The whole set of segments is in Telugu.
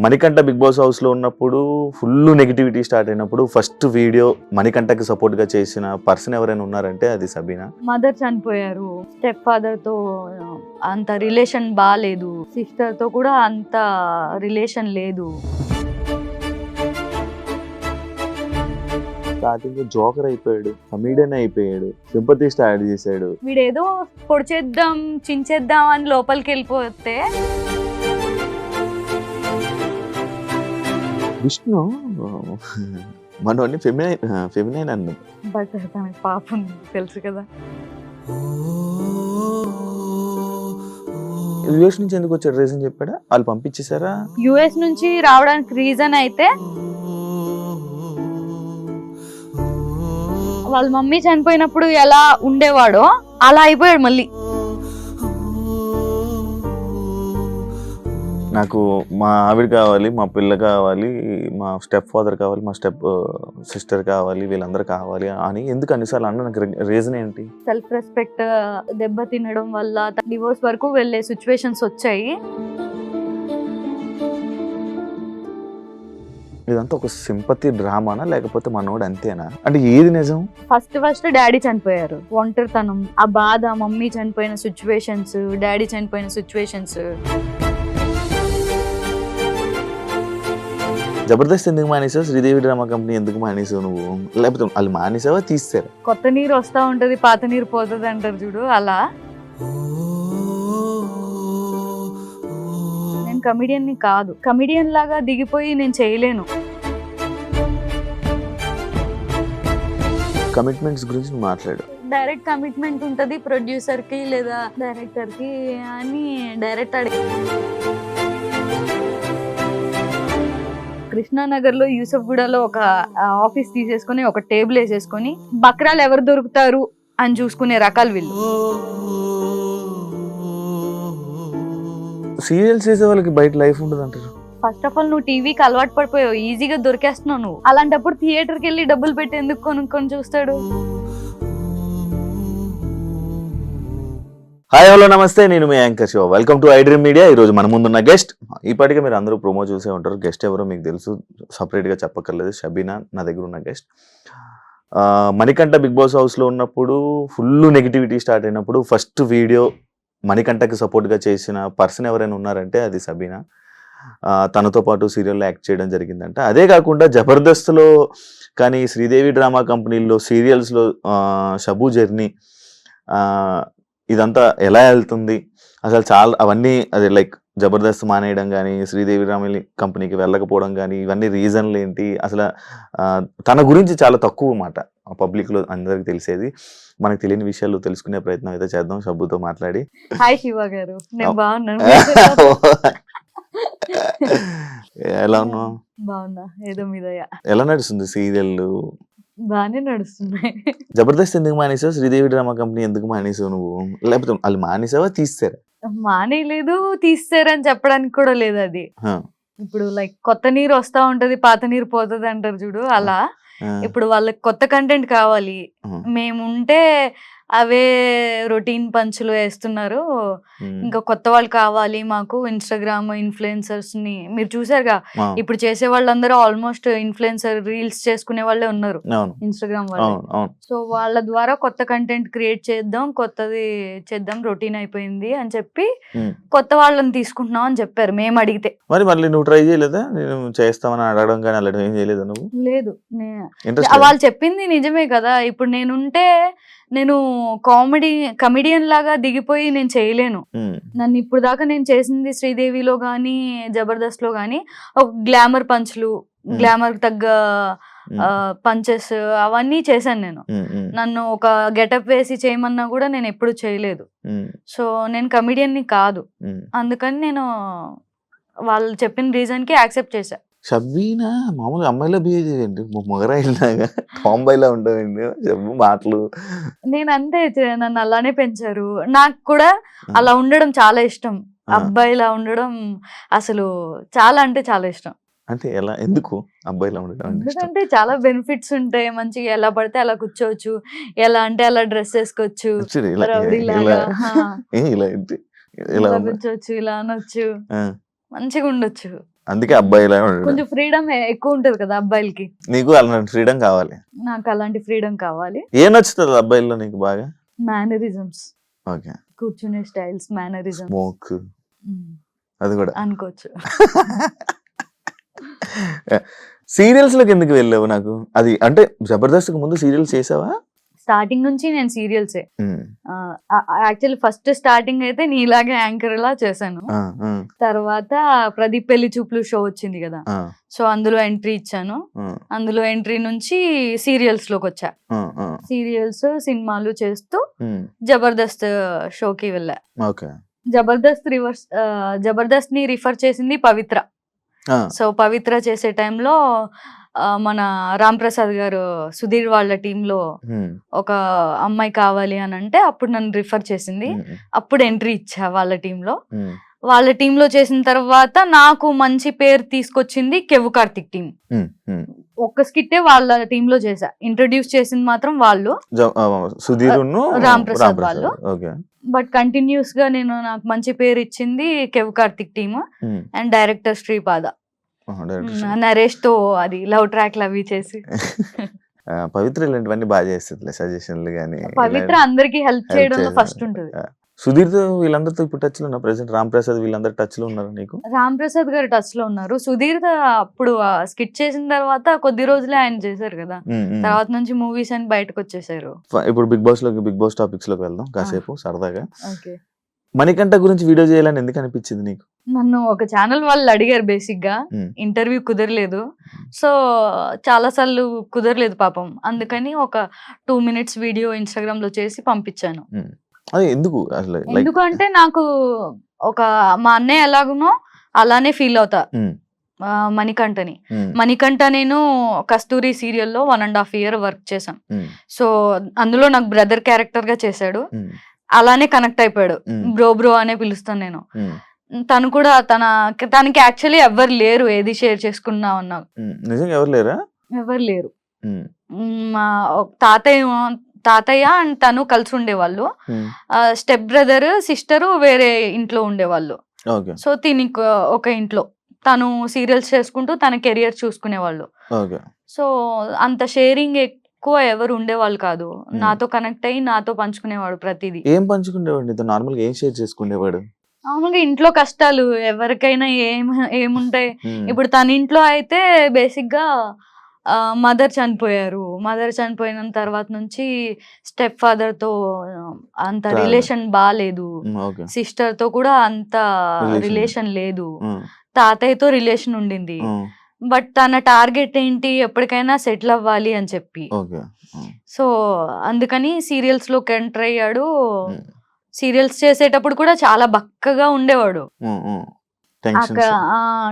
మణికంఠ బిగ్ బాస్ హౌస్ లో ఉన్నప్పుడు ఫుల్ నెగిటివిటీ స్టార్ట్ అయినప్పుడు ఫస్ట్ వీడియో మణికంఠకి సపోర్ట్ గా చేసిన పర్సన్ ఎవరైనా ఉన్నారంటే అది సబీనా. మదర్ చనిపోయారు, స్టెప్ ఫాదర్ తో అంత రిలేషన్ బాగాలేదు, సిస్టర్ తో కూడా అంత రిలేషన్ లేదు. స్టార్టింగ్ జోకర్ అయిపోయాడు, కమీడియన్ అయిపోయాడు, సింపతి స్టార్ట్ చేశాడు. వీడేదో పొడిచేద్దాం చించేద్దాం అని లోపలికి వెళ్ళిపోతే విష్ణు మనోని ఫెమినైన్ అన్న, బట్ తనకి పాపం తెలుసు కదా. యుఎస్ నుంచి ఎందుకు వచ్చాడు రీజన్ చెప్పాడా? వాళ్ళు పంపించేశారా? యుఎస్ నుంచి రావడానికి రీజన్ అయితే వాళ్ళ మమ్మీ చనిపోయినప్పుడు ఎలా ఉండేవాడో అలా అయిపోయాడు మళ్ళీ. నాకు మా ఆవిడ కావాలి, మా పిల్ల కావాలి, మా స్టెప్ ఫాదర్ కావాలి, మా స్టెప్ సిస్టర్ కావాలి, వీళ్ళందరూ కావాలి అని ఎందుకు అన్నిసార్లు అన్న? నాకు రీజన్ ఏంటి? సెల్ఫ్ రెస్పెక్ట్ దెబ్బ తినడం వల్ల డివోర్స్ వరకు వెళ్ళే సిచ్యువేషన్స్ వచ్చాయి. ఇదంతా ఒక సింపతి డ్రామానా లేకపోతే మనోడు అంతేనా? అంటే ఏది నిజం? ఫస్ట్ డాడీ చనిపోయారు, ఒంటరితనం, ఆ బాధ, మమ్మీ చనిపోయిన సిచ్యువేషన్స్, డాడీ చనిపోయిన సిచ్యువేషన్స్. జబర్దస్త్ ఎందుకు మానేసావు? శ్రీదేవి డ్రామా కంపెనీ ఎందుకు మానేసావు నువ్వు? లేకపోతే వాళ్ళు మానేసావా తీస్తారు? కొత్త నీరు వస్తా ఉంటది, పాత నీరు పోతుంది అంటారు చూడు, అలా. నేను కమిడియన్ ని కాదు, కమిడియన్ లాగా దిగిపోయి నేను చేయలేను. కమిట్మెంట్స్ గురించి నువ్వు మాట్లాడు. డైరెక్ట్ కమిట్మెంట్ ఉంటది ప్రొడ్యూసర్ కి లేదా డైరెక్టర్ కి అని డైరెక్ట్ అడిగి కృష్ణానగర్ లో యూసఫ్గూడలో ఒక ఆఫీస్ తీసేసుకుని ఒక టేబుల్ వేసేసుకొని బక్రాలు ఎవరు దొరుకుతారు అని చూసుకునే రకాలు వీళ్ళు. సీరియల్స్ చేసే వాళ్ళకి బయట లైఫ్ ఉండదు అంటారు. ఫస్ట్ ఆఫ్ ఆల్ నువ్వు టీవీకి అలవాటు పడిపోయావు, ఈజీగా దొరికేస్తున్నావు నువ్వు. అలాంటప్పుడు థియేటర్కి వెళ్ళి డబ్బులు పెట్టి ఎందుకు కొనుక్కొని చూస్తాడు? హాయ్ హలో నమస్తే, నేను మీ anchor Shiva. Welcome to iDream media. ఈరోజు మన ముందున్న గెస్ట్, ఈపాటిగా మీరు అందరూ ప్రోమో చూసే ఉంటారు. గెస్ట్ ఎవరో మీకు తెలుసు, సపరేట్గా చెప్పక్కర్లేదు. షబీనా నా దగ్గర ఉన్న గెస్ట్. మణికంఠ బిగ్ బాస్ హౌస్లో ఉన్నప్పుడు ఫుల్ నెగిటివిటీ స్టార్ట్ అయినప్పుడు ఫస్ట్ వీడియో మణికంఠకి సపోర్ట్గా చేసిన పర్సన్ ఎవరైనా ఉన్నారంటే అది సబీనా. తనతో పాటు సీరియల్లో యాక్ట్ చేయడం జరిగిందంట. అదే కాకుండా జబర్దస్త్లో కానీ శ్రీదేవి డ్రామా కంపెనీల్లో సీరియల్స్లో షబు జర్నీ, ఇదంతా ఎలా వెళ్తుంది అసలు, చాలా అవన్నీ అది లైక్ జబర్దస్త్ మానేయడం కానీ, శ్రీదేవి డ్రామా కంపెనీకి వెళ్ళకపోవడం కానీ, ఇవన్నీ రీజన్లు ఏంటి అసలు? తన గురించి చాలా తక్కువ మాట పబ్లిక్లో అందరికి తెలిసేది. మనకు తెలియని విషయాలు తెలుసుకునే ప్రయత్నం అయితే చేద్దాం షబ్బుతో మాట్లాడి. హాయ్ శివ గారు, నేను బాగున్నాను. ఎలా ఉన్నావు? బాగున్నా, ఏదో మీద ఎలా నడుస్తుంది సీరియల్? బాగానే నడుస్తున్నాయి. జబర్దస్త్ ఎందుకు మానేసావు? శ్రీదేవి డ్రామా కంపెనీ ఎందుకు మానేసావు నువ్వు? లేకపోతే వాళ్ళు మానేసావా తీస్తారా? మానేయలేదు, తీస్తారని చెప్పడానికి కూడా లేదు. అది ఇప్పుడు లైక్ కొత్త నీరు వస్తా ఉంటది, పాత నీరు పోతుంది అంటారు చూడు, అలా. ఇప్పుడు వాళ్ళకి కొత్త కంటెంట్ కావాలి, మేముంటే అవే రొటీన్ పంచులు వేస్తున్నారు. ఇంకా కొత్త వాళ్ళు కావాలి మాకు. ఇన్స్టాగ్రామ్ ఇన్ఫ్లుయెన్సర్స్ ని మీరు చూసారుగా, ఇప్పుడు చేసే వాళ్ళందరూ ఆల్మోస్ట్ ఇన్ఫ్లుయెన్సర్ రీల్స్ చేసుకునే వాళ్ళే ఉన్నారు ఇన్స్టాగ్రామ్ వాళ్ళు. సో వాళ్ళ ద్వారా కొత్త కంటెంట్ క్రియేట్ చేద్దాం, కొత్తది చేద్దాం, రొటీన్ అయిపోయింది అని చెప్పి కొత్త వాళ్ళని తీసుకుంటున్నాం అని చెప్పారు మేము అడిగితే. మరి మళ్ళీ నువ్వు ట్రై చేయలేదా? నేను చేస్తామని అడగడం కానీ అలా ఏం చేయలేదా నువ్వు? లేదు, వాళ్ళు చెప్పింది నిజమే కదా. ఇప్పుడు నేను కమిడియన్ లాగా దిగిపోయి నేను చేయలేను. నన్ను ఇప్పుడు దాకా నేను చేసింది శ్రీదేవిలో గానీ జబర్దస్త్ లో గానీ ఒక గ్లామర్ పంచ్లు, గ్లామర్ తగ్గ పంచెస్ అవన్నీ చేశాను నేను. నన్ను ఒక గెటప్ వేసి చేయమన్నా కూడా నేను ఎప్పుడు చేయలేదు. సో నేను కమిడియన్ ని కాదు, అందుకని నేను వాళ్ళు చెప్పిన రీజన్ కి యాక్సెప్ట్ చేశా. షబ్బీనా మామూలుగా అమ్మాయిలా బిహేవ్ చేయండి, మొగరాయిలాగా టాంబాయ్లా ఉంటాయండి చెప్పు మాటలు. నేను అంతే, నన్ను అలానే పెంచారు. నాకు కూడా అలా ఉండడం చాలా ఇష్టం. అబ్బాయిలా ఉండడం అసలు చాలా అంటే చాలా ఇష్టం. అంటే ఎలా, ఎందుకు అబ్బాయిలా ఉండడం? ఎందుకంటే చాలా బెనిఫిట్స్ ఉంటాయి. మంచిగా ఎలా పడితే అలా కూర్చోవచ్చు, ఎలా అంటే అలా డ్రెస్ వేసుకోవచ్చు, ఇలా కూర్చోవచ్చు, ఇలా అనొచ్చు, మంచిగా ఉండొచ్చు. అందుకే అబ్బాయిలా ఉండడు. కొంచెం ఫ్రీడమ్ ఎక్కువ ఉంటది కదా అబ్బాయిలకి. నీకు అలాంటి ఫ్రీడమ్ కావాలి. నాకు అలాంటి ఫ్రీడమ్ కావాలి. ఏం నచ్చుతుంది అబ్బాయిల్లో నీకు బాగా? మేనరిజమ్స్, ఓకే, కూర్చునే స్టైల్స్, మేనరిజమ్స్. స్మోక్ అది కూడా అనుకోవచ్చు. సీరియల్స్ లోకి ఎందుకు వెళ్ళావు? నాకు అది అంటే జబర్దస్త్ ముందు సీరియల్స్ చేసావా? స్టార్టింగ్ నుంచి నేను సీరియల్సే. యాక్చువల్లీ ఫస్ట్ స్టార్టింగ్ అయితే నీలాగే యాంకర్ లా చేశాను. తర్వాత ప్రదీప్ పెళ్లి చూపులు షో వచ్చింది కదా, సో అందులో ఎంట్రీ ఇచ్చాను. అందులో ఎంట్రీ నుంచి సీరియల్స్ లోకి వచ్చా. సీరియల్స్, సినిమాలు చేస్తూ జబర్దస్త్ షోకి వెళ్ళా. జబర్దస్త్ ని రిఫర్ చేసింది పవిత్ర. సో పవిత్ర చేసే టైంలో మన రామ్ ప్రసాద్ గారు సుధీర్ వాళ్ళ టీంలో ఒక అమ్మాయి కావాలి అని అంటే అప్పుడు నన్ను రిఫర్ చేసింది. అప్పుడు ఎంట్రీ ఇచ్చా వాళ్ళ టీంలో. వాళ్ళ టీంలో చేసిన తర్వాత నాకు మంచి పేరు తీసుకొచ్చింది కెవ్వు కార్తిక్ టీం. ఒక్క స్కిట్టే వాళ్ళ టీంలో చేశా. ఇంట్రడ్యూస్ చేసింది మాత్రం వాళ్ళు, రామ్ ప్రసాద్ వాళ్ళు. బట్ కంటిన్యూస్ గా నాకు మంచి పేరు ఇచ్చింది Kevvu Karthik team and director Sripada, Naresh తో అది లవ్ ట్రాక్ అవి చేసి. పవిత్ర ఇలాంటివన్నీ బాగా చేస్తుంది, సజెషన్లు గానీ. పవిత్ర అందరికి హెల్ప్ చేయడంలో ఫస్ట్ ఉంటుంది. సుధీర్ తో వీళ్ళందరితో ఇప్పుడు టచ్ లో ఉన్నా? ప్రెసెంట్ రామ్ ప్రసాద్ వీళ్ళందరూ టచ్ లో ఉన్నారు నీకు? రామ్ ప్రసాద్ గారు టచ్ లో ఉన్నారు. సుధీర్ అప్పుడు స్కిట్ చేసిన తర్వాత కొద్ది రోజులే ఆయన చేశారు కదా, తర్వాత నుంచి మూవీస్ అని బయటకు వచ్చేసారు. ఇప్పుడు బిగ్ బాస్ టాపిక్స్ లోకి వెళ్దాం కాసేపు సరదాగా. మణికంఠ గురించి వీడియో చేయాలని ఎందుకు అనిపించింది నీకు? నన్ను ఒక ఛానల్ వాళ్ళు అడిగారు, బేసిక్ గా ఇంటర్వ్యూ కుదరలేదు. సో చాలా సార్లు కుదరలేదు పాపం, అందుకని ఒక 2 minutes వీడియో ఇన్స్టాగ్రామ్ లో చేసి పంపించాను. ఎందుకు అసలు? ఎందుకంటే నాకు ఒక మా అన్నయ్య ఎలాగునో అలానే ఫీల్ అవుతా మణికంఠ. నేను కస్తూరి సీరియల్లో 1.5 year వర్క్ చేశాను. సో అందులో నాకు బ్రదర్ క్యారెక్టర్ గా చేశాడు. అలానే కనెక్ట్ అయిపోయాడు. బ్రో అనే పిలుస్తాను నేను. తను కూడా తనకి యాక్చువల్లీ ఎవరు లేరు ఏది షేర్ చేసుకున్నా అన్నా. ఎవరు లేరు. మా తాతయ్య అండ్ తను కలిసి ఉండేవాళ్ళు. స్టెప్ బ్రదర్, సిస్టర్ వేరే ఇంట్లో ఉండేవాళ్ళు. సో తినికి ఒక ఇంట్లో తను సీరియల్స్ చేసుకుంటూ తన కెరియర్ చూసుకునేవాళ్ళు. సో అంత షేరింగ్ ఎక్కువ ఎవరు ఉండేవాళ్ళు కాదు. నాతో కనెక్ట్ అయ్యి నాతో పంచుకునేవాడు ప్రతిదీ. ఏం పంచుకునేవాడు? నార్మల్గా ఏం షేర్ చేసుకునేవాడు? మామూలుగా ఇంట్లో కష్టాలు ఎవరికైనా ఏముంటాయి. ఇప్పుడు తన ఇంట్లో అయితే బేసిక్ గా మదర్ చనిపోయిన తర్వాత నుంచి స్టెప్ ఫాదర్ తో అంత రిలేషన్ బాలేదు. సిస్టర్ తో కూడా అంత రిలేషన్ లేదు. తాతయ్యతో రిలేషన్ ఉండింది. బట్ తన టార్గెట్ ఏంటి, ఎప్పటికైనా సెటిల్ అవ్వాలి అని చెప్పి. సో అందుకని సీరియల్స్ లోకి ఎంటర్ అయ్యాడు. సీరియల్స్ చేసేటప్పుడు కూడా చాలా బక్కగా ఉండేవాడు.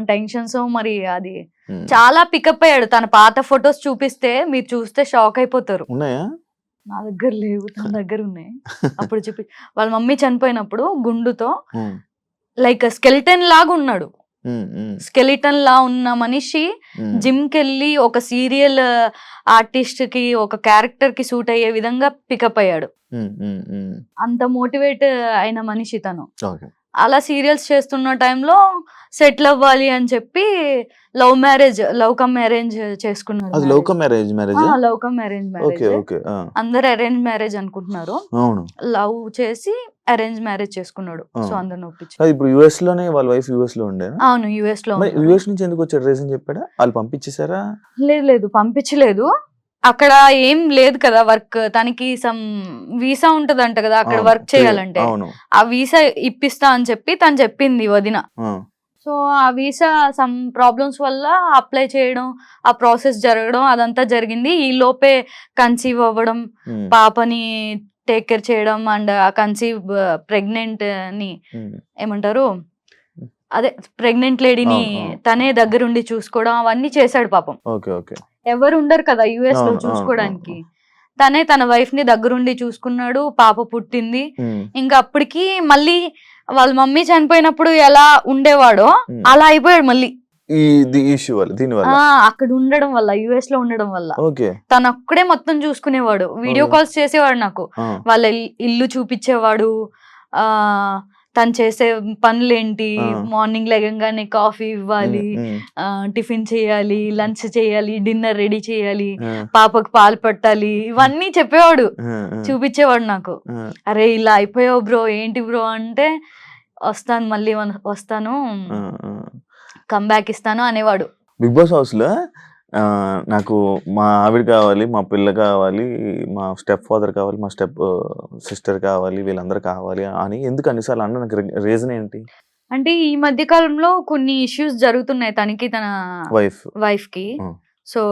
టెన్షన్స్ మరి అది చాలా పికప్ అయ్యాడు. తన పాత ఫొటోస్ చూపిస్తే మీరు చూస్తే షాక్ అయిపోతారు. నా దగ్గర లేవు, తన దగ్గర ఉన్నాయి. అప్పుడు చూపి వాళ్ళ మమ్మీ చనిపోయినప్పుడు గుండుతో లైక్ స్కెలిటన్ లాగా ఉన్నాడు. స్కెలిటన్ లా ఉన్న మనిషి జిమ్ కెళ్ళి ఒక సీరియల్ ఆర్టిస్ట్ కి ఒక క్యారెక్టర్ కి సూట్ అయ్యే విధంగా పికప్ అయ్యాడు. అంత మోటివేట్ అయిన మనిషి తను. అలా సీరియల్స్ చేస్తున్న టైంలో సెటిల్ అవ్వాలి అని చెప్పి లవ్ కమ్ అరేంజ్ చేసుకున్నాడు. అందరు అరేంజ్ మ్యారేజ్ అనుకుంటున్నారు. లవ్ చేసి అరేంజ్ మ్యారేజ్ చేసుకున్నాడు. సో అందరిని ఒప్పించి. ఇప్పుడు యుఎస్ లోనే వాళ్ళ వైఫ్ యుఎస్ లో ఉండే. అవును, యుఎస్ లో. యుఎస్ నుంచి ఎందుకు వచ్చాడు? రీజన్ చెప్పాడా? వాళ్ళు పంపించేసారా? లేదు పంపించలేదు. అక్కడ ఏం లేదు కదా వర్క్. తనకి సమ్ వీసా ఉంటదంట కదా అక్కడ వర్క్ చేయాలంటే. ఆ వీసా ఇప్పిస్తా అని చెప్పి తను చెప్పింది వదిన. సో ఆ వీసా సమ్ ప్రాబ్లమ్స్ వల్ల అప్లై చేయడం, ఆ ప్రాసెస్ జరగడం అదంతా జరిగింది. ఈ లోపే కన్సీవ్ అవ్వడం, పాపని టేక్ కేర్ చేయడం అండ్ ఆ కన్సీవ్ ప్రెగ్నెంట్ ని ఏమంటారు, అదే ప్రెగ్నెంట్ లేడీని తనే దగ్గరుండి చూసుకోవడం అవన్నీ చేశాడు పాపం. ఎవరు ఉండరు కదా యుఎస్ లో చూసుకోవడానికి. తనే తన వైఫ్ ని దగ్గరుండి చూసుకున్నాడు. పాప పుట్టింది. ఇంకా అప్పటికి మళ్ళీ వాళ్ళ మమ్మీ చనిపోయినప్పుడు ఎలా ఉండేవాడో అలా అయిపోయాడు మళ్ళీ. అక్కడ ఉండడం వల్ల, యుఎస్ లో ఉండడం వల్ల తను అక్కడే మొత్తం చూసుకునేవాడు. వీడియో కాల్స్ చేసేవాడు నాకు. వాళ్ళ ఇల్లు చూపించేవాడు. తను చేసే పనులేంటి, ఆ. మార్నింగ్ లెగంగానే కాఫీ ఇవ్వాలి, టిఫిన్ చేయాలి, లంచ్ చేయాలి, డిన్నర్ రెడీ చేయాలి, పాపకు పాలు పట్టాలి, ఇవన్నీ చెప్పేవాడు, చూపించేవాడు నాకు. అరే ఇలా అయిపోయావు బ్రో, ఏంటి బ్రో అంటే వస్తాను మళ్ళీ వస్తాను, కంబ్యాక్ ఇస్తాను అనేవాడు. బిగ్ బాస్ హౌస్ లో నాకు మా ఆవిడ కావాలి, మా పిల్ల కావాలి, మా స్టెప్ ఫాదర్ కావాలి, మా స్టెప్ సిస్టర్ కావాలి, వీళ్ళందరూ కావాలి అని ఎందుకు అన్నిసార్లు అన్న, నాకు రీజన్ ఏంటి? అంటే ఈ మధ్య కాలంలో కొన్ని ఇష్యూస్ జరుగుతున్నాయి తనకి, తన వైఫ్ కి. సో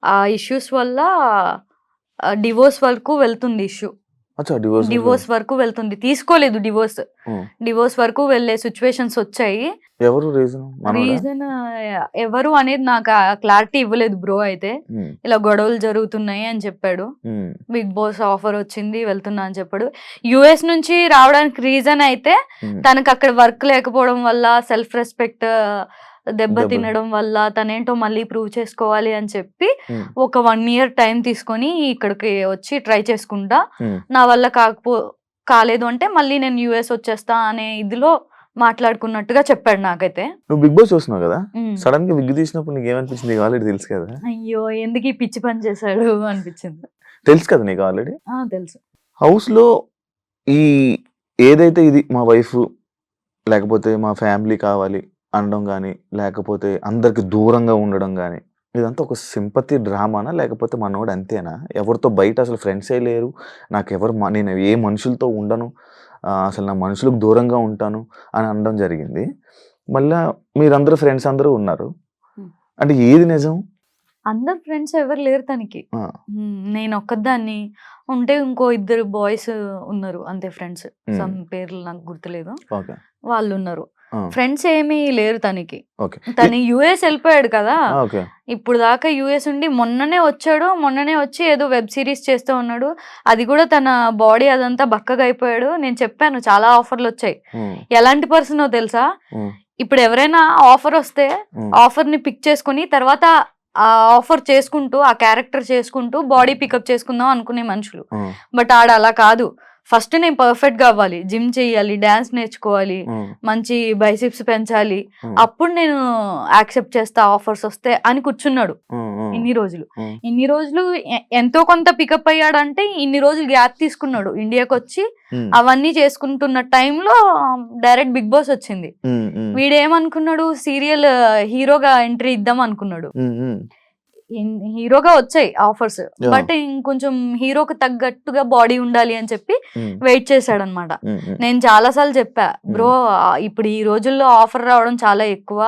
ఆ ఇష్యూస్ వల్ల డివోర్స్ వరకు వెళ్తుంది ఇష్యూ. డివోర్స్ వరకు వెళ్తుంది, తీసుకోలేదు డివోర్స్ వరకు వెళ్ళే సిచ్యువేషన్స్ వచ్చాయి. ఎవరు రీజన్ ఎవరు అనేది నాకు క్లారిటీ ఇవ్వలేదు బ్రో. అయితే ఇలా గొడవలు జరుగుతున్నాయి అని చెప్పాడు. బిగ్ బాస్ ఆఫర్ వచ్చింది వెళ్తున్నా అని చెప్పాడు. యుఎస్ నుంచి రావడానికి రీజన్ అయితే తనకు అక్కడ వర్క్ లేకపోవడం వల్ల, సెల్ఫ్ రెస్పెక్ట్ దెబ్బ తినడం వల్ల, తనేంటో మళ్ళీ ప్రూవ్ చేసుకోవాలి అని చెప్పి ఒక 1 year టైం తీసుకొని ఇక్కడికి వచ్చి ట్రై చేసుకుంటా, నా వల్ల కాలేదు అంటే మళ్ళీ నేను యుఎస్ వచ్చేస్తా అనే ఇదిలో మాట్లాడుకున్నట్టుగా చెప్పాడు నాకైతే. నువ్వు బిగ్ బాస్ చూస్తున్నావు కదా, సడన్ గా విగ్ తీసినప్పుడు నీకు ఏమనిపించింది? ఆల్రెడీ తెలుసు కదా. అయ్యో ఎందుకు ఈ పిచ్చి పని చేశాడు అనిపించింది. తెలుసు కదా నీకు ఆల్రెడీ. తెలుసు. హౌస్ లో ఈ ఏదైతే ఇది మా వైఫ్ లేకపోతే మా ఫ్యామిలీ కావాలి అనడం కానీ, లేకపోతే అందరికి దూరంగా ఉండడం కానీ, ఇదంతా ఒక సింపతి డ్రామానా, లేకపోతే మనోడు అంతేనా? ఎవరితో బయట అసలు ఫ్రెండ్సే లేరు, నేను ఏ మనుషులతో ఉండను, అసలు నా మనుషులకు దూరంగా ఉంటాను అని అనడం జరిగింది. మళ్ళా మీరందరూ ఫ్రెండ్స్ అందరూ ఉన్నారు అంటే ఏది నిజం? అందరు ఫ్రెండ్స్ ఎవరు లేరు తనకి. నేను ఒక్కదాన్ని ఉంటే ఇంకో 2 బాయ్స్ ఉన్నారు అంతే ఫ్రెండ్స్. సమ్ పేర్లు నాకు గుర్తులేదు, వాళ్ళు ఉన్నారు. ఫ్రెండ్స్ ఏమీ లేరు తనకి. తను యుఎస్ వెళ్ళిపోయాడు కదా, ఇప్పుడు దాకా యుఎస్ ఉండి మొన్ననే వచ్చి ఏదో వెబ్ సిరీస్ చేస్తూ ఉన్నాడు. అది కూడా తన బాడీ అదంతా బక్కగా అయిపోయాడు. నేను చెప్పాను చాలా ఆఫర్లు వచ్చాయి. ఎలాంటి పర్సన్ తెలుసా, ఇప్పుడు ఎవరైనా ఆఫర్ వస్తే ఆఫర్ ని పిక్ చేసుకుని తర్వాత ఆ ఆఫర్ చేసుకుంటూ, ఆ క్యారెక్టర్ చేసుకుంటూ బాడీ పికప్ చేసుకుందాం అనుకునే మనుషులు. బట్ ఆడ అలా కాదు. ఫస్ట్ నేను పర్ఫెక్ట్ గా అవ్వాలి, జిమ్ చేయాలి, డాన్స్ నేర్చుకోవాలి, మంచి బైసిప్స్ పెంచాలి, అప్పుడు నేను యాక్సెప్ట్ చేస్తా ఆఫర్స్ వస్తే అని కూర్చున్నాడు. ఇన్ని రోజులు ఎంతో కొంత పికప్ అయ్యాడంటే ఇన్ని రోజులు గ్యాప్ తీసుకున్నాడు. ఇండియాకి వచ్చి అవన్నీ చేసుకుంటున్న టైంలో డైరెక్ట్ బిగ్ బాస్ వచ్చింది. వీడేమనుకున్నాడు, సీరియల్ హీరోగా ఎంట్రీ ఇద్దాం అనుకున్నాడు. హీరోగా వచ్చాయి ఆఫర్స్, బట్ ఇంకొంచెం హీరోకి తగ్గట్టుగా బాడీ ఉండాలి అని చెప్పి వెయిట్ చేశాడు అనమాట. నేను చాలా సార్లు చెప్పా, బ్రో ఇప్పుడు ఈ రోజుల్లో ఆఫర్ రావడం చాలా ఎక్కువ,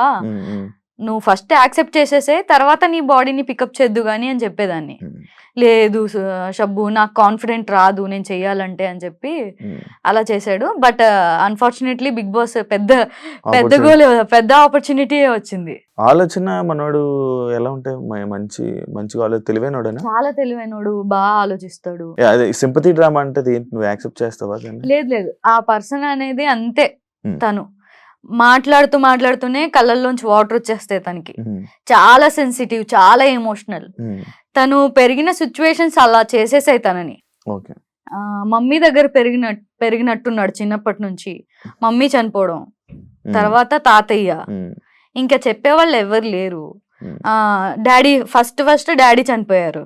నువ్వు ఫస్ట్ యాక్సెప్ట్ చేసేసే, తర్వాత నీ బాడీని పికప్ చేద్దు గానీ అని చెప్పేదాన్ని. లేదు షబ్బు నాకు కాన్ఫిడెంట్ రాదు నేను చెయ్యాలంటే అని చెప్పి అలా చేశాడు. బట్ అన్ఫార్చునేట్లీ బిగ్ బాస్ పెద్ద ఆపర్చునిటీ వచ్చింది. ఆలోచన మనోడు ఎలా ఉంటే మంచి తెలివైనోడు, చాలా తెలివైనోడు, బాగా ఆలోచిస్తాడు. సింపతి డ్రామా అంటే నువ్వు యాక్సెప్ట్ చేస్తావా? లేదు, ఆ పర్సన్ అనేది అంతే. తను మాట్లాడుతూనే కళ్ళల్లోంచి వాటర్ వచ్చేస్తాయి తనకి. చాలా సెన్సిటివ్, చాలా ఎమోషనల్. తను పెరిగిన సిచ్యువేషన్స్ అలా చేసేసాయి తనని. మమ్మీ దగ్గర పెరిగినట్టున్నాడు చిన్నప్పటి నుంచి. మమ్మీ చనిపోవడం, తర్వాత తాతయ్య, ఇంకా చెప్పేవాళ్ళు ఎవరు లేరు. డాడీ ఫస్ట్ డాడీ చనిపోయారు.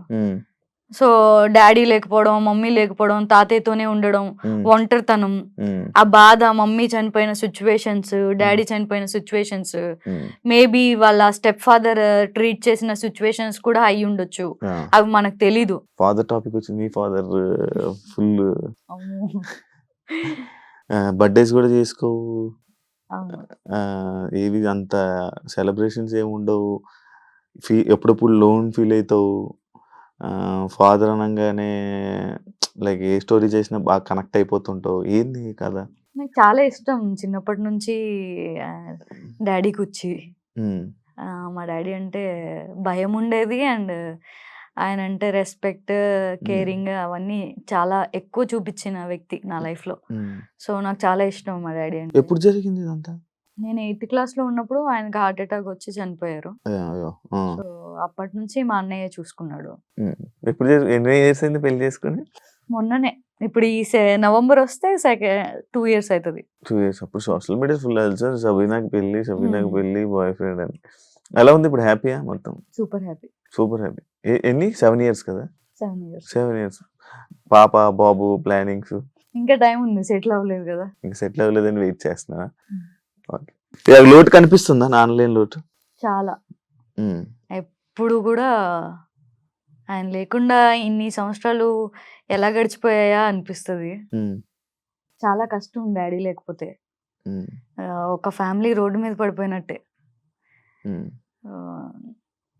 సో డాడీ లేకపోవడం, మమ్మీ లేకపోవడం, తాతయ్యతోనే ఉండడం, ఒంటరితనం, ఆ బాధ, మమ్మీ చనిపోయిన సిచ్యువేషన్స్, డాడీ చనిపోయిన సిచ్యువేషన్స్, మేబీ వాళ్ళ స్టెప్ ఫాదర్ ట్రీట్ చేసిన సిచ్యువేషన్స్ కూడా అయి ఉండొచ్చు, అవి మనకు తెలీదు. ఫాదర్ టాపిక్ వచ్చింది. మీ ఫాదర్ ఫుల్ బర్త్డేస్ కూడా చేసుకోవు, ఏవి అంత సెలబ్రేషన్స్ ఏమి ఉండవు, ఎప్పుడప్పుడు లోన్ ఫీల్ అవుతావు. ఫాదర్ అనగానే లైక్ ఏ స్టోరీ చేసినా బాగా కనెక్ట్ అయిపోతుంటావు. ఏంది కదా, నాకు చాలా ఇష్టం చిన్నప్పటి నుంచి డాడీకి వచ్చి. మా డాడీ అంటే భయం ఉండేది, అండ్ ఆయన అంటే రెస్పెక్ట్, కేరింగ్ అవన్నీ చాలా ఎక్కువ చూపించిన వ్యక్తి నా లైఫ్ లో. సో నాకు చాలా ఇష్టం మా డాడీ అంటే. ఎప్పుడు జరిగింది ఇదంతా? నేను 8th class లో ఉన్నప్పుడు ఆయనకి హార్ట్ అటాక్ వచ్చి చనిపోయారు. సో అప్పటి నుంచి మా అన్నయ్య చూసుకున్నాడు. ఎప్పుడు ఎన్ని ఇయర్స్ అయింది పెళ్లి చేసుకుని? మొన్ననే ఇప్పుడు ఈ నవంబర్ వస్తే 2 years అవుతుంది. 2 years. అప్పుడు సోషల్ మీడియా ఫుల్ సార్ షబీనాకి Hmm. పెళ్లి బాయ్ ఫ్రెండ్ అని. ఎలా ఉంది ఇప్పుడు? హ్యాపీయా మొత్తం? Super happy. Super happy. ఎన్ని 7 years కదా? 7 years. 7 years. పాప బాబు ప్లానింగ్స్ ఇంకా టైం ఉంది, సెటిల్ అవ్వలేదు కదా. ఇంకా సెటిల్ అవ్వలేదని వెయిట్ చేస్తున్నా. Hmm. ఓకే. లోటు కనిపిస్తుందా? ఆన్లైన్ లోటు చాలా. ఎప్పుడు కూడా ఆయన లేకుండా ఇన్ని సంవత్సరాలు ఎలా గడిచిపోయాయా అనిపిస్తుంది. చాలా కష్టం డాడీ లేకపోతే. ఒక ఫ్యామిలీ రోడ్డు మీద పడిపోయినట్టే.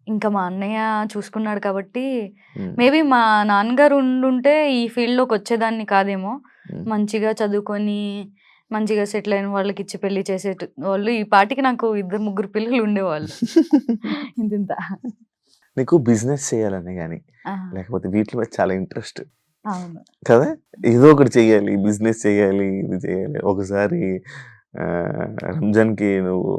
ఇంకా మా అన్నయ్య చూసుకున్నాడు కాబట్టి మేబీ మా నాన్నగారు ఉండుంటే ఈ ఫీల్డ్లోకి వచ్చేదాన్ని కాదేమో. మంచిగా చదువుకొని మంచిగా సెటిల్ అయిన వాళ్ళకి ఇచ్చి పెళ్లి చేసే వాళ్ళు ఈ పాటికి నాకు 2-3 పిల్లలు ఉండేవాళ్ళు. ఇంత నీకు బిజినెస్ చేయాలని కానీ లేకపోతే వీటి మీద చాలా ఇంట్రెస్ట్ అవును కదా? ఏదో ఒకటి చెయ్యాలి, బిజినెస్ చేయాలి, ఇది చేయాలి. ఒకసారి రంజాన్కి నువ్వు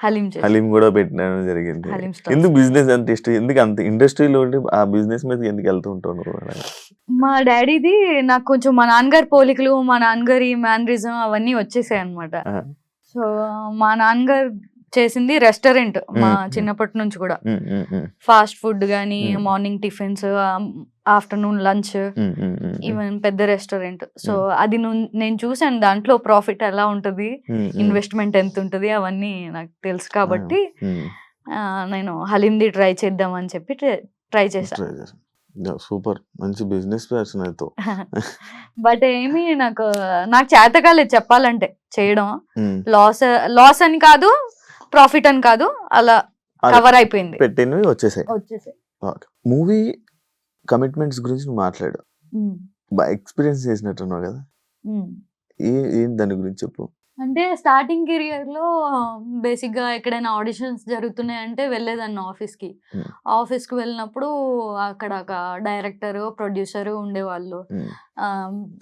హలీం కూడా పెట్టడం జరిగింది. ఎందుకు బిజినెస్ అంత ఇష్టం? ఎందుకు అంత ఇండస్ట్రీలో ఉండి ఆ బిజినెస్ మీద ఎందుకు వెళ్తూ ఉంటావు నువ్వు? మా డాడీది నాకు కొంచెం మా నాన్నగారి పోలికలు, మా నాన్నగారి మ్యానరిజం అవన్నీ వచ్చేసాయి అనమాట. సో మా నాన్నగారు చేసింది రెస్టారెంట్ మా చిన్నప్పటి నుంచి కూడా. ఫాస్ట్ ఫుడ్ గానీ, morning tiffins, afternoon lunch, even పెద్ద రెస్టారెంట్. సో అది నేను చూసాను, దాంట్లో ప్రాఫిట్ ఎలా ఉంటది, ఇన్వెస్ట్మెంట్ ఎంత ఉంటది అవన్నీ నాకు తెలుసు కాబట్టి నేను హలీంది ట్రై చేద్దామని చెప్పి ట్రై చేశాను. సూపర్, మంచి బిజినెస్ పర్సన్ అయితే. బట్ ఏమి నాకు చేత కాలేదు చెప్పాలంటే చేయడం. లాస్ అని కాదు, ప్రాఫిట్ అని కాదు, అలా కవర్ అయిపోయింది, పెట్టినవి వచ్చేసాయి. మూవీ కమిట్మెంట్స్ గురించి నువ్వు మాట్లాడు, ఎక్స్పీరియన్స్ చేసినట్టున్నావు కదా, ఏం దాని గురించి చెప్పు. అంటే స్టార్టింగ్ కెరియర్ లో బేసిక్ గా ఎక్కడైనా ఆడిషన్స్ జరుగుతున్నాయంటే వెళ్ళేదాన్ని ఆఫీస్కి. ఆఫీస్కి వెళ్ళినప్పుడు అక్కడ ఒక డైరెక్టర్, ప్రొడ్యూసర్ ఉండేవాళ్ళు,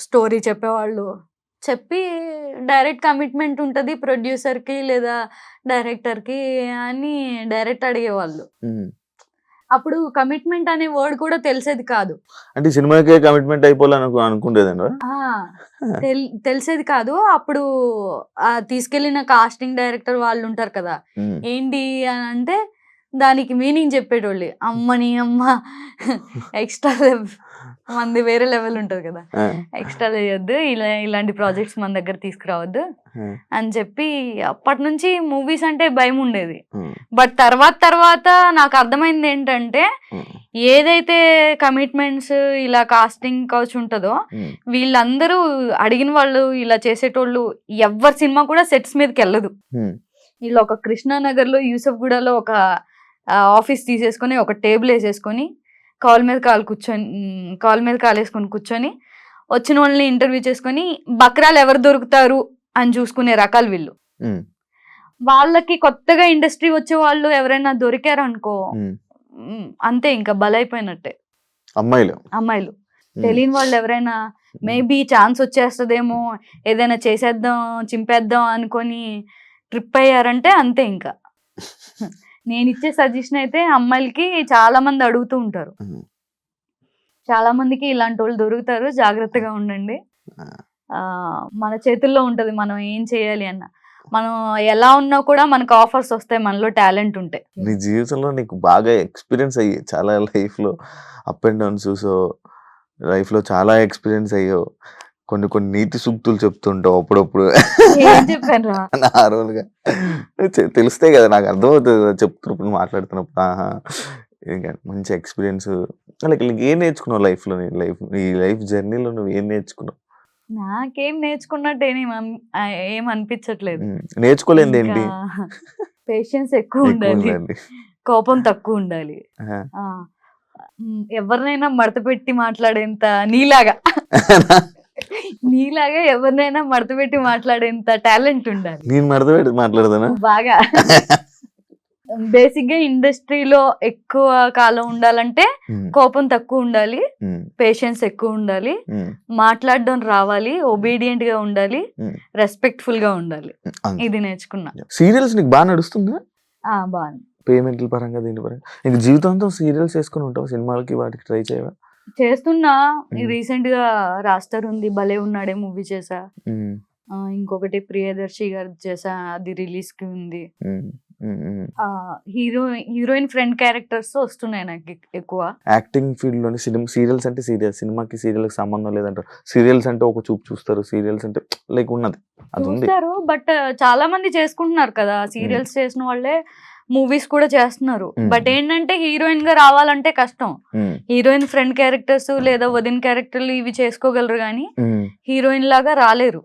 స్టోరీ చెప్పేవాళ్ళు. చెప్పి డైరెక్ట్ కమిట్మెంట్ ఉంటుంది ప్రొడ్యూసర్కి లేదా డైరెక్టర్కి అని డైరెక్ట్ అడిగేవాళ్ళు. అప్పుడు కమిట్మెంట్ అనే వర్డ్ కూడా తెలిసేది కాదు. అంటే సినిమాకే కమిట్మెంట్ అయిపోవాలని అనుకుంటేదండి, తెలిసేది కాదు. అప్పుడు తీసుకెళ్లిన కాస్టింగ్ డైరెక్టర్ వాళ్ళు ఉంటారు కదా, ఏంటి అని అంటే దానికి మీనింగ్ చెప్పేటోళ్ళు. అమ్మని అమ్మ ఎక్స్ట్రా మంది వేరే లెవెల్ ఉంటది కదా, ఎక్స్ట్రా చేయొద్దు, ఇలాంటి ప్రాజెక్ట్స్ మన దగ్గర తీసుకురావద్దు అని చెప్పి అప్పటి నుంచి మూవీస్ అంటే భయం ఉండేది. బట్ తర్వాత నాకు అర్థమైంది ఏంటంటే, ఏదైతే కమిట్మెంట్స్ ఇలా కాస్టింగ్ కౌచ్ ఉంటుందో వీళ్ళందరూ అడిగిన వాళ్ళు ఇలా చేసేటోళ్ళు ఎవరి సినిమా కూడా సెట్స్ మీదకి వెళ్ళదు. వీళ్ళు ఒక కృష్ణానగర్ లో యూసఫ్ గూడలో ఒక ఆఫీస్ తీసేసుకొని ఒక టేబుల్ వేసేసుకొని కాల్ మీద కాలు వేసుకొని కూర్చొని వచ్చిన వాళ్ళని ఇంటర్వ్యూ చేసుకొని బక్రాలు ఎవరు దొరుకుతారు అని చూసుకునే రకాలు వీళ్ళు. వాళ్ళకి కొత్తగా ఇండస్ట్రీ వచ్చే వాళ్ళు ఎవరైనా దొరికారు అనుకో, అంతే ఇంకా బలైపోయినట్టే. అమ్మాయిలు తెలియని వాళ్ళు ఎవరైనా మేబీ ఛాన్స్ వచ్చేస్తుందేమో, ఏదైనా చేసేద్దాం చింపేద్దాం అనుకొని ట్రిప్ అయ్యారంటే అంతే ఇంకా. నేను ఇచ్చే సజెషన్ అయితే అమ్మాయిలకి చాలా మంది అడుగుతూ ఉంటారు, చాలా మందికి ఇలాంటి వాళ్ళు దొరుకుతారు, జాగ్రత్తగా ఉండండి. మన చేతుల్లో ఉంటది మనం ఏం చేయాలి అన్న. మనం ఎలా ఉన్నా కూడా మనకు ఆఫర్స్ వస్తాయి, మనలో టాలెంట్ ఉంటే. నీ జీవితంలో నీకు బాగా ఎక్స్పీరియన్స్ అయ్యి చాలా లైఫ్ లో అప్ అండ్ డౌన్స్ చూసో, లైఫ్ లో చాలా ఎక్స్పీరియన్స్ అయ్యో, కొన్ని నీతి సూక్తులు చెప్తుంటావు అప్పుడప్పుడు. నార్మల్గా తెలుస్తాయి కదా, నాకు అర్థమవుతుంది చెప్తున్నప్పుడు, మాట్లాడుతున్నప్పుడు. మంచి ఎక్స్పీరియన్స్ ఏం నేర్చుకున్నావు లైఫ్ లో? ఈ లైఫ్ జర్నీలో నువ్వు ఏం నేర్చుకున్నావు? నాకేం నేర్చుకున్నట్టు ఏం అనిపించట్లేదు. నేర్చుకోలేదు ఏంటి? పేషెన్స్ ఎక్కువ ఉండాలి, కోపం తక్కువ ఉండాలి, ఎవరినైనా మడత పెట్టి మాట్లాడేంత నీలాగా ఎవరినైనా మడత పెట్టి మాట్లాడేంత టాలెంట్ ఉండాలి. నేను మడత పెట్టి మాట్లాడతానా బాగా? బేసిక్ గా ఇండస్ట్రీలో ఎక్కువ కాలం ఉండాలంటే కోపం తక్కువ ఉండాలి, పేషెన్స్ ఎక్కువ ఉండాలి, మాట్లాడడం రావాలి, ఒబీడియంట్ గా ఉండాలి, రెస్పెక్ట్ఫుల్ గా ఉండాలి. ఇది నేర్చుకున్నా. సీరియల్స్ నీకు బాగా నడుస్తుందా? బాగా. పేమెంట్ల పరంగా, దీని పరంగా. నీకు జీవితాంతం సీరియల్స్ వేసుకుని ఉంటావు, సినిమాలకి వాటికి ట్రై చేయవా? చేస్తున్నా. మ్మ్. రీసెంట్ గా రాస్టర్ ఉంది, భలే ఉన్నాడే మూవీ చేసా. మ్మ్. ఇంకొకటి ప్రియదర్శి గారు చేసా, అది రిలీజ్ కి ఉంది. మ్మ్. మ్మ్. హీరోయిన్ ఫ్రెండ్ క్యారెక్టర్స్ వస్తున్నాయి నాకు ఎక్కువ. యాక్టింగ్ ఫీల్డ్ లోని సీరియల్స్ అంటే సినిమాకి సీరియల్ కి సంబంధం లేదంటారు. సీరియల్స్ అంటే ఒక చూపు చూస్తారు, సీరియల్స్ అంటే లైక్ ఉన్నది అది ఉంది. చూస్తారు, బట్ చాలా మంది చేసుకుంటున్నారు కదా, సీరియల్స్ చేసిన వాళ్ళే మూవీస్ కూడా చేస్తున్నారు. బట్ ఏంటంటే హీరోయిన్ గా రావాలంటే కష్టం. హీరోయిన్ ఫ్రెండ్ క్యారెక్టర్స్ లేదా వదిన క్యారెక్టర్లు ఇవి చేసుకోగలరు కానీ హీరోయిన్ లాగా రాలేరు.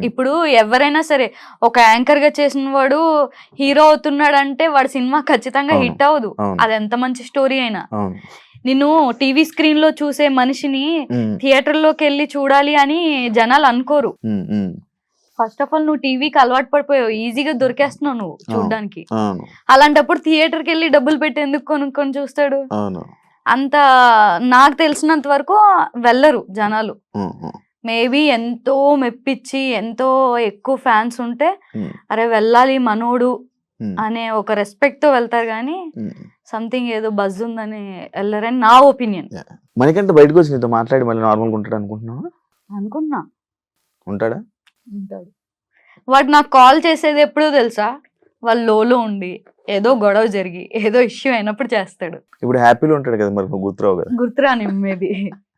ఇప్పుడు ఎవరైనా సరే ఒక యాంకర్ గా చేసిన వాడు హీరో అవుతున్నాడు అంటే వాడి సినిమా ఖచ్చితంగా హిట్ అవ్వదు, అది ఎంత మంచి స్టోరీ అయినా. నిన్ను టీవీ స్క్రీన్ లో చూసే మనిషిని థియేటర్ లోకి వెళ్ళి చూడాలి అని జనాలు అనుకోరు. ఫస్ట్ ఆఫ్ ఆల్ నువ్వు టీవీకి అలవాటు పడిపోయావు, ఈజీగా దొరికేస్తున్నావు నువ్వు చూడడానికి. అలాంటప్పుడు థియేటర్కి వెళ్ళి డబ్బులు పెట్టి ఎందుకు కొనుక్కొని చూస్తాడు? అంత నాకు తెలిసినంత వరకు వెళ్ళరు జనాలు. మేబీ ఎంతో మెప్పించి ఎంతో ఎక్కువ ఫ్యాన్స్ ఉంటే అరే వెళ్ళాలి మనోడు అనే ఒక రెస్పెక్ట్ తో వెళ్తారు కానీ సంథింగ్ ఏదో బజ్ ఉందని వెళ్ళరని నా ఒపీనియన్. మనకంటే బయటకు వచ్చి నీతో మాట్లాడి మళ్ళీ నార్మల్గా ఉంటాడు అనుకుంటున్నావా? అనుకున్నా ఉంటాడా? ఉంటాడు. వాడు నాకు కాల్ చేసేది ఎప్పుడో తెలుసా, వాళ్ళు లోలో ఉండి ఏదో గొడవ జరిగి ఏదో ఇష్యూ అయినప్పుడు చేస్తాడు. ఇప్పుడు హ్యాపీలో ఉంటాడు కదా, మరి నువ్వు గుర్తురావు కదా? గుర్తురాని మేబీ.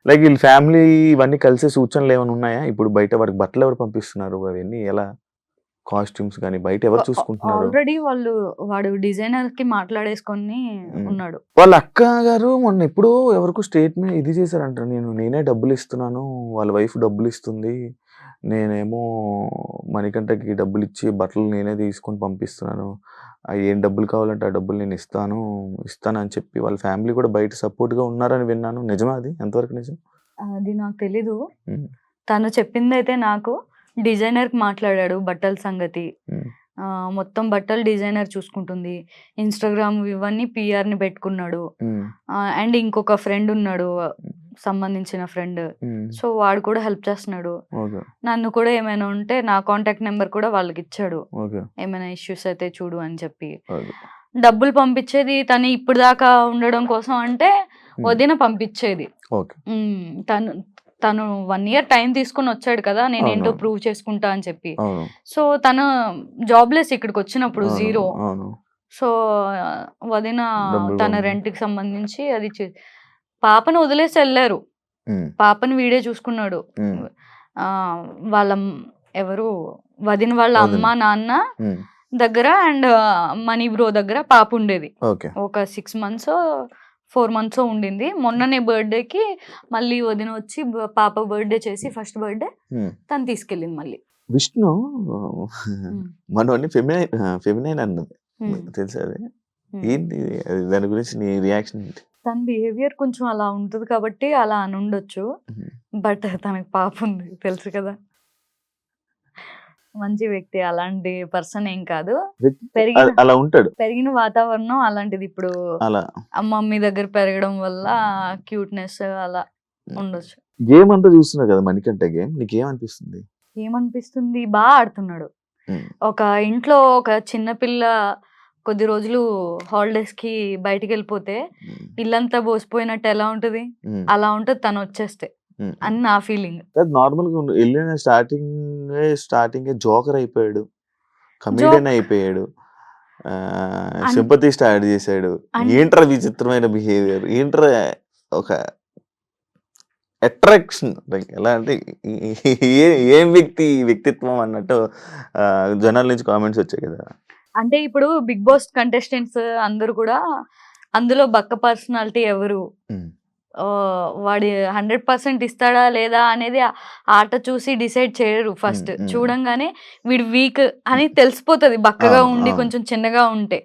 లైక్ వీళ్ళ ఫ్యామిలీ ఇవన్నీ కలిసే సూచనలు ఏమైనా ఉన్నాయా? ఇప్పుడు బయట వాడికి బట్టలు ఎవరు పంపిస్తున్నారు, అవన్నీ ఎలా, కాస్ట్యూమ్స్ కానీ బయట ఎవరు చూసుకుంటున్నారు? ఆల్రెడీ వాడు డిజైనర్ కి మాట్లాడేసుకొని ఉన్నాడు. వాళ్ళ అక్క గారు మొన్న ఎప్పుడు ఎవరికి స్టేట్మెంట్ ఇది చేశారంటారు, నేనే డబ్బులు ఇస్తున్నాను, వాళ్ళ వైఫ్ డబ్బులు ఇస్తుంది, నేనేమో మణికంఠకి డబ్బులు ఇచ్చి బట్టలు నేనే తీసుకొని పంపిస్తున్నాను, ఏం డబ్బులు కావాలంటే ఆ డబ్బులు నేను ఇస్తాను అని చెప్పి వాళ్ళ ఫ్యామిలీ కూడా బయట సపోర్ట్ గా ఉన్నారని విన్నాను. నిజమా? అది ఎంతవరకు నిజం? అది నాకు తెలీదు. తను చెప్పింది అయితే నాకు డిజైనర్ కి మాట్లాడాడు బట్టల సంగతి, మొత్తం బట్టలు డిజైనర్ చూసుకుంటుంది, ఇన్స్టాగ్రామ్ ఇవన్నీ పిఆర్ ని పెట్టుకున్నాడు. అండ్ ఇంకొక ఫ్రెండ్ ఉన్నాడు సంబంధించిన ఫ్రెండ్, సో వాడు కూడా హెల్ప్ చేస్తున్నాడు. నన్ను కూడా ఏమైనా ఉంటే నా కాంటాక్ట్ నెంబర్ కూడా వాళ్ళకి ఇచ్చాడు, ఏమైనా ఇష్యూస్ అయితే చూడు అని చెప్పి. డబ్బులు పంపించేది తను ఇప్పుడు దాకా ఉండడం కోసం అంటే వదిన పంపించేది. తను 1 year టైం తీసుకుని వచ్చాడు కదా, నేనేంటో ప్రూవ్ చేసుకుంటా అని చెప్పి. సో తను జాబ్లెస్ ఇక్కడికి వచ్చినప్పుడు 0. సో వదిన తన రెంట్ కి సంబంధించి అది పాపను వదిలేసి వెళ్ళారు. పాపని వీడే చూసుకున్నాడు. వాళ్ళ ఎవరు వదిన వాళ్ళ అమ్మ నాన్న దగ్గర అండ్ మనీ బ్రో దగ్గర పాప ఉండేది. ఒక 6 months 4 months ఉండింది. మొన్ననే బర్త్డేకి మళ్ళీ వదిన వచ్చి పాప బర్త్డే చేసి ఫస్ట్ బర్త్డే తను తీసుకెళ్ళింది మళ్ళీ. విష్ణు మనోని ఫెమినైన్ అన్నది తెలుసా? ఏంటి దాని గురించి నీ రియాక్షన్ ఏంటి? తన బిహేవియర్ కొంచెం అలా ఉంటుంది కాబట్టి అలా అని ఉండొచ్చు, బట్ తనకి పాప ఉంది తెలుసు కదా. మంచి వ్యక్తి, అలాంటి పర్సన్ ఏం కాదు. అలా ఉంటాడు, పెరిగిన వాతావరణం అలాంటిది. ఇప్పుడు మమ్మీ దగ్గర పెరగడం వల్ల క్యూట్నెస్ అలా ఉండొచ్చు. గేమ్ అంతా చూస్తున్నావు కదా మణికంఠ గేమ్, నీకేమనిపిస్తుంది? ఏమనిపిస్తుంది, బాగా ఆడుతున్నాడు. ఒక ఇంట్లో ఒక చిన్న పిల్ల కొద్ది రోజులు హాలిడేస్ కి బయటికి వెళ్ళిపోతే ఇల్లంతా బోసిపోయినట్టు ఎలా ఉంటది, అలా ఉంటది తను వచ్చేస్తే అని నా ఫీలింగ్. నార్మల్ గా వెళ్ళిన స్టార్టింగ్ జోకర్ అయిపోయాడు, కమెడియన్ అయిపోయాడు, సింపతి స్టార్ట్ చేశాడు. ఏంట్రా విచిత్రమైన బిహేవియర్, ఏంట్రా ఒక అట్రాక్షన్, ఎలా అంటే ఏం వ్యక్తిత్వం అన్నట్టు జనాల నుంచి కామెంట్స్ వచ్చాయి కదా. అంటే ఇప్పుడు బిగ్ బాస్ కంటెస్టెంట్స్ అందరూ కూడా అందులో బక్క పర్సనాలిటీ ఎవరు, వాడి 100% ఇస్తాడా లేదా అనేది ఆట చూసి డిసైడ్ చేయరు. ఫస్ట్ చూడంగానే వీడు వీక్ అని తెలిసిపోతుంది, బక్కగా ఉండి కొంచెం చిన్నగా ఉంటే.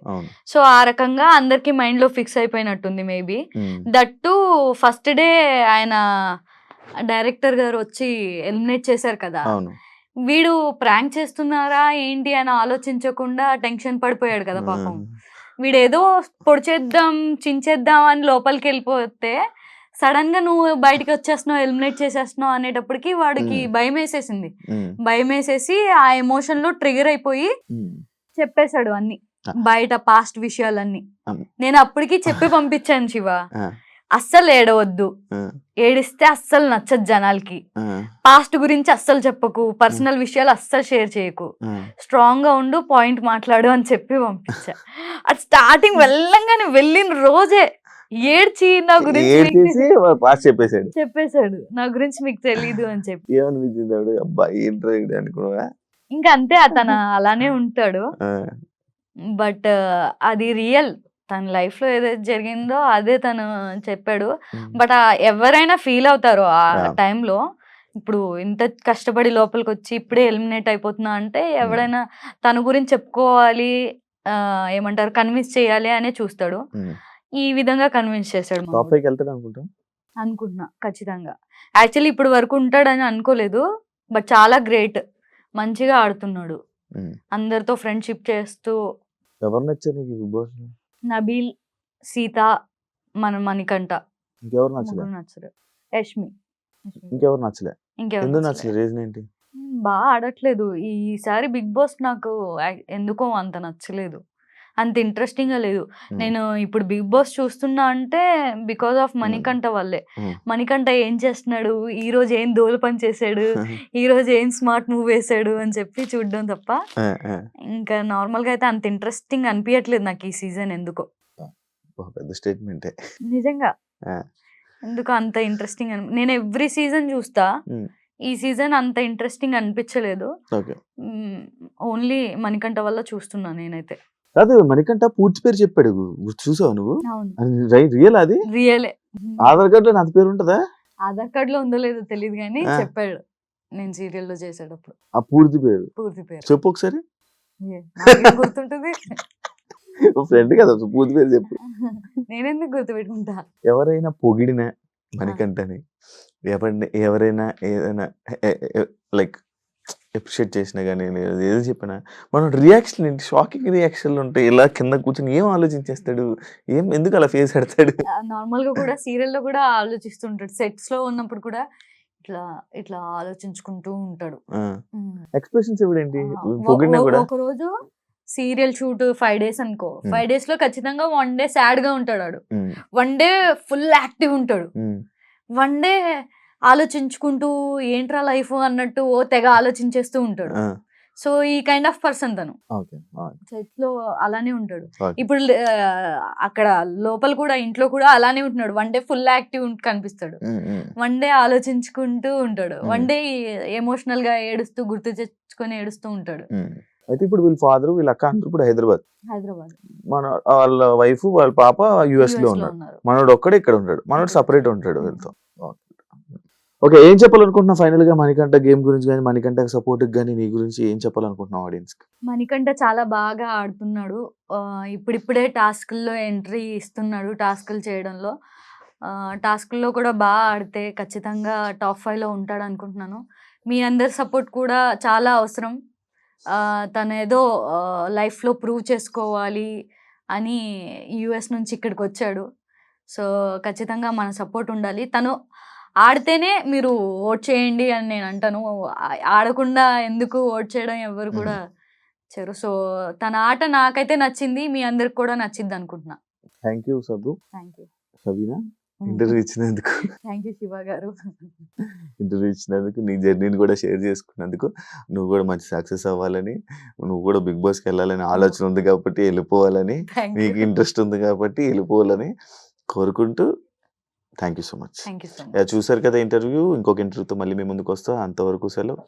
సో ఆ రకంగా అందరికి మైండ్ లో ఫిక్స్ అయిపోయినట్టుంది మేబీ. దట్టు ఫస్ట్ డే ఆయన డైరెక్టర్ గారు వచ్చి ఎలిమినేట్ చేశారు కదా, వీడు ప్రాంక్ చేస్తున్నారా ఏంటి అని ఆలోచించకుండా టెన్షన్ పడిపోయాడు కదా పాపం. వీడేదో పొడిచేద్దాం చించేద్దాం అని లోపలికి వెళ్ళిపోతే సడన్ గా నువ్వు బయటకి వచ్చేస్తున్నావు, ఎలిమినేట్ చేసేస్తున్నావు అనేటప్పటికి వాడికి భయం వేసేసింది. భయం వేసేసి ఆ ఎమోషన్ లో ట్రిగర్ అయిపోయి చెప్పేశాడు అన్ని, బయట పాస్ట్ విషయాలన్నీ. నేను అప్పటికి చెప్పి పంపించాను శివ, అస్సలు ఏడవద్దు, ఏడిస్తే అస్సలు నచ్చదు జనాలకి, పాస్ట్ గురించి అస్సలు చెప్పకు, పర్సనల్ విషయాలు అస్సలు షేర్ చేయకు, స్ట్రాంగ్ గా ఉండు, పాయింట్ మాట్లాడు అని చెప్పి పంపించా. అది స్టార్టింగ్ వెళ్ళంగానే వెళ్ళిన రోజే ఏడ్చి నా గురించి చెప్పేశాడు, నా గురించి మీకు తెలీదు అని చెప్పి. ఇంకా అంతే, అతను అలానే ఉంటాడు. బట్ అది రియల్, తన లైఫ్ లో ఏదైతే జరిగిందో అదే తను చెప్పాడు. బట్ ఎవరైనా ఫీల్ అవుతారు ఆ టైంలో. ఇప్పుడు ఇంత కష్టపడి లోపలికి వచ్చి ఇప్పుడే ఎలిమినేట్ అయిపోతున్నా అంటే ఎవరైనా తన గురించి చెప్పుకోవాలి, ఏమంటారు, కన్విన్స్ చేయాలి అనే చూస్తాడు. ఈ విధంగా కన్విన్స్ చేశాడు అనుకుంటున్నా ఖచ్చితంగా. యాక్చువల్లీ ఇప్పుడు వరకు ఉంటాడని అనుకోలేదు, బట్ చాలా గ్రేట్, మంచిగా ఆడుతున్నాడు, అందరితో ఫ్రెండ్షిప్ చేస్తూ. ఎవరు నచ్చారు నీకు బిగ్ బాస్? నబీల్, సీత, మణికంఠ. ఇంకెవరు నచ్చలే? నచ్చరు. యష్మి. ఇంకెవరు నచ్చలే? ఎందుకు నచ్చలేదు? రీజన్ ఏంటి? బాగా ఆడట్లేదు ఈసారి బిగ్ బాస్. నాకు ఎందుకో అంత నచ్చలేదు, అంత ఇంట్రెస్టింగ్ గా లేదు. నేను ఇప్పుడు బిగ్ బాస్ చూస్తున్నా అంటే బికాస్ ఆఫ్ మణికంఠ వల్లే. మణికంఠ ఏం చేస్తున్నాడు, ఈ రోజు ఏం దోల పని చేశాడు, ఈ రోజు ఏం స్మార్ట్ మూవ్ వేసాడు అని చెప్పి చూడడం తప్ప ఇంకా నార్మల్ గా అయితే అంత ఇంట్రెస్టింగ్ అనిపించట్లేదు నాకు ఈ సీజన్. ఎందుకో పెద్ద స్టేట్మెంట్ నిజంగా, ఎందుకో అంత ఇంట్రెస్టింగ్ నేను ఎవ్రీ సీజన్ చూస్తా, ఈ సీజన్ అంత ఇంట్రెస్టింగ్ అనిపించలేదు. ఓన్లీ మణికంఠ వల్ల చూస్తున్నా నేనైతే. కాదు, మణికంఠ పూర్తి పేరు చెప్పాడు, చూసావు నువ్వు? రియల్? అది రియలే. ఆధార్ కార్డు లో నా పేరు ఉంటదా? ఆధార్ కార్డు లో ఉందో లేదో తెలియదు కానీ చెప్పాడు, నేను సీరియల్ లో చేసేటప్పుడు. ఆ పూర్తి పేరు చెప్పు ఒకసారి. గుర్తుంటుంది, ఫ్రెండ్ కదా, పూర్తి పేరు చెప్పు. నేనెందుకు గుర్తుపెట్టుకుంటా? ఎవరైనా పొగిడిన మణికంఠని, ఎవరైనా ఏదైనా లైక్ అప్రిషియేట్ చేసినా కానీ, ఏదో చెప్పినా మనం రియాక్షన్ ఏంటి, షాకింగ్ రియాక్షన్లు ఉంటాయి. ఇలా కింద కూర్చొని ఏం ఆలోచించేస్తాడు, ఎందుకు అలా ఫేస్ పెడతాడు? నార్మల్ గా కూడా సీరియల్ లో కూడా ఆలోచిస్తుంటాడు, సెట్స్ లో ఉన్నప్పుడు కూడా ఇట్లా ఇట్లా ఆలోచించుకుంటూ ఉంటాడు. ఎక్స్ప్రెషన్స్ ఎవడేంటి పొగిడినా కూడా. ఒక రోజు సీరియల్ షూట్ 5 days అనుకో, 5 days లో ఖచ్చితంగా 1 day సాడ్ గా ఉంటాడు, 1 day ఫుల్ యాక్టివ్ ఉంటాడు, 1 day ఆలోచించుకుంటూ ఏంట్రా లైఫ్ అన్నట్టు ఓ తెగ ఆలోచించేస్తూ ఉంటాడు. సో ఈ కైండ్ ఆఫ్ పర్సన్ తను సెట్ లో అలానే ఉంటాడు. ఇప్పుడు అక్కడ లోపల కూడా ఇంట్లో కూడా అలానే ఉంటున్నాడు, 1 day ఫుల్ యాక్టివ్ కనిపిస్తాడు, 1 day ఆలోచించుకుంటూ ఉంటాడు, 1 day ఎమోషనల్ గా ఏడుస్తూ గుర్తు తెచ్చుకొని ఏడుస్తూ ఉంటాడు. అయితే ఇప్పుడు వీళ్ళ ఫాదర్ వీళ్ళ అక్క అందరూ కూడా హైదరాబాద్, మన వాళ్ళ వైఫ్ వాళ్ళ పాప యుఎస్ లో ఉన్నారు, మనోడు ఒక్కడే ఇక్కడ ఉంటాడు, మనోడు సపరేట్ ఉంటాడు వీళ్ళతో. ఓకే, ఏం చెప్పాలనుకుంటున్నావు ఫైనల్ గా మణికంఠ గేమ్ గురించి కానీ, మణికంఠ సపోర్ట్ కానీ నీ గురించి ఏం చెప్పాలనుకుంటున్నావు ఆడియన్స్ కి? మణికంఠ చాలా బాగా ఆడుతున్నాడు, ఇప్పుడిప్పుడే టాస్క్ల్లో ఎంట్రీ ఇస్తున్నాడు, టాస్క్లు చేయడంలో. టాస్క్ల్లో కూడా బాగా ఆడితే ఖచ్చితంగా టాప్ 5 లో ఉంటాడు అనుకుంటున్నాను. మీ అందరి సపోర్ట్ కూడా చాలా అవసరం. తను ఏదో లైఫ్లో ప్రూవ్ చేసుకోవాలి అని యుఎస్ నుంచి ఇక్కడికి వచ్చాడు. సో ఖచ్చితంగా మన సపోర్ట్ ఉండాలి. తను ఆడితేనే మీరు ఓట్ చేయండి అని నేను అంటాను, ఆడకుండా ఎందుకు ఓట్ చేయడం ఎవరు కూడా చేయరు. సో తన ఆట నాకైతే నచ్చింది, మీ అందరికి కూడా నచ్చింది అనుకుంటున్నా. థ్యాంక్ యూ సబ్బు. థ్యాంక్ యూ సబీనా, ఇంటర్వ్యూ ఇచ్చినందుకు. థ్యాంక్ యూ శివ గారు. ఇంటర్వ్యూ ఇచ్చినందుకు, నీ జర్నీని కూడా షేర్ చేసుకున్నందుకు, నువ్వు కూడా మంచి సక్సెస్ అవ్వాలని, నువ్వు కూడా బిగ్ బాస్కి వెళ్ళాలని ఆలోచన ఉంది కాబట్టి వెళ్ళిపోవాలని, నీకు ఇంట్రెస్ట్ ఉంది కాబట్టి వెళ్ళిపోవాలని కోరుకుంటూ thank you so much. Thank you so much. చూసారు కదా ఇంటర్వ్యూ. ఇంకొక ఇంటర్వ్యూతో మళ్ళీ మేము ముందుకు వస్తా. అంతవరకు సెలవు.